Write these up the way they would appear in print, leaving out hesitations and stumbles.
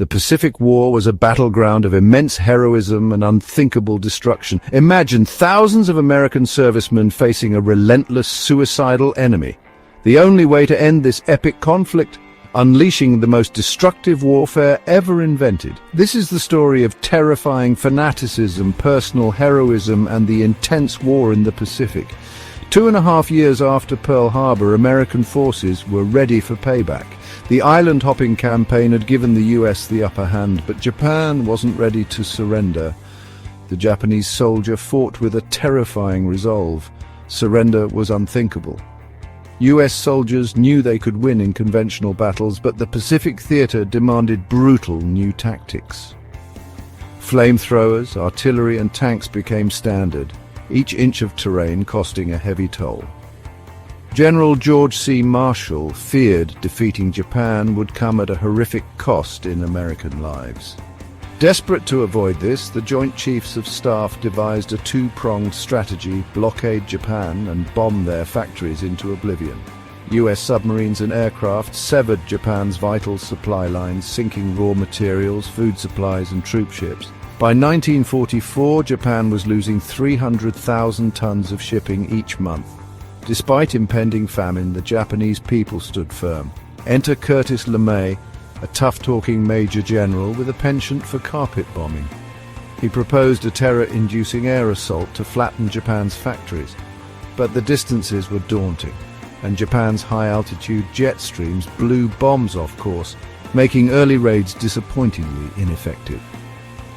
The Pacific War was a battleground of immense heroism and unthinkable destruction. Imagine thousands of American servicemen facing a relentless, suicidal enemy. The only way to end this epic conflict? Unleashing the most destructive warfare ever invented. This is the story of terrifying fanaticism, personal heroism, and the intense war in the Pacific. 2.5 years after Pearl Harbor, American forces were ready for payback. The island-hopping campaign had given the US the upper hand, but Japan wasn't ready to surrender. The Japanese soldier fought with a terrifying resolve. Surrender was unthinkable. US soldiers knew they could win in conventional battles, but the Pacific theater demanded brutal new tactics. Flamethrowers, artillery, and tanks became standard, each inch of terrain costing a heavy toll. General George C. Marshall feared defeating Japan would come at a horrific cost in American lives. Desperate to avoid this, the Joint Chiefs of Staff devised a two-pronged strategy: blockade Japan and bomb their factories into oblivion. US submarines and aircraft severed Japan's vital supply lines, sinking raw materials, food supplies, and troop ships. By 1944, Japan was losing 300,000 tons of shipping each month. Despite impending famine, the Japanese people stood firm. Enter Curtis LeMay, a tough-talking major general with a penchant for carpet bombing. He proposed a terror-inducing air assault to flatten Japan's factories, but the distances were daunting, and Japan's high-altitude jet streams blew bombs off course, making early raids disappointingly ineffective.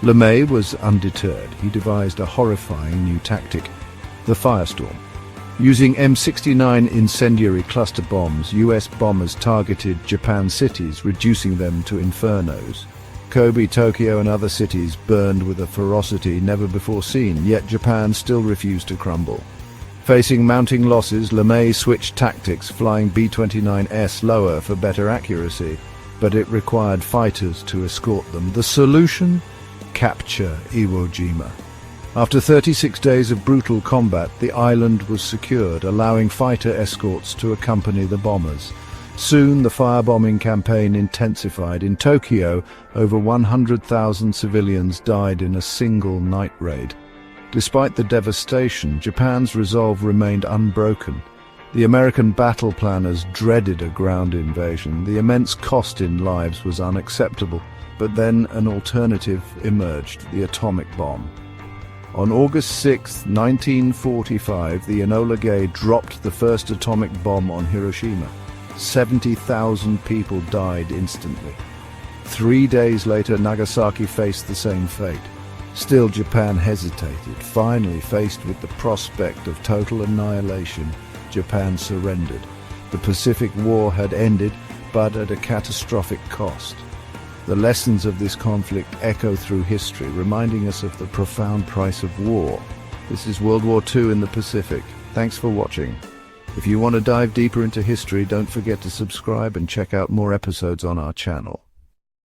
LeMay was undeterred. He devised a horrifying new tactic: the firestorm. Using M69 incendiary cluster bombs, US bombers targeted Japan cities, reducing them to infernos. Kobe, Tokyo, and other cities burned with a ferocity never before seen, yet Japan still refused to crumble. Facing mounting losses, LeMay switched tactics, flying B-29S lower for better accuracy, but it required fighters to escort them. The solution? Capture Iwo Jima. After 36 days of brutal combat, the island was secured, allowing fighter escorts to accompany the bombers. Soon, the firebombing campaign intensified. In Tokyo, over 100,000 civilians died in a single night raid. Despite the devastation, Japan's resolve remained unbroken. The American battle planners dreaded a ground invasion. The immense cost in lives was unacceptable. But then an alternative emerged: the atomic bomb. On August 6, 1945, the Enola Gay dropped the first atomic bomb on Hiroshima. 70,000 people died instantly. 3 days later, Nagasaki faced the same fate. Still, Japan hesitated. Finally, faced with the prospect of total annihilation, Japan surrendered. The Pacific War had ended, but at a catastrophic cost. The lessons of this conflict echo through history, reminding us of the profound price of war. This is World War II in the Pacific. Thanks for watching. If you want to dive deeper into history, don't forget to subscribe and check out more episodes on our channel.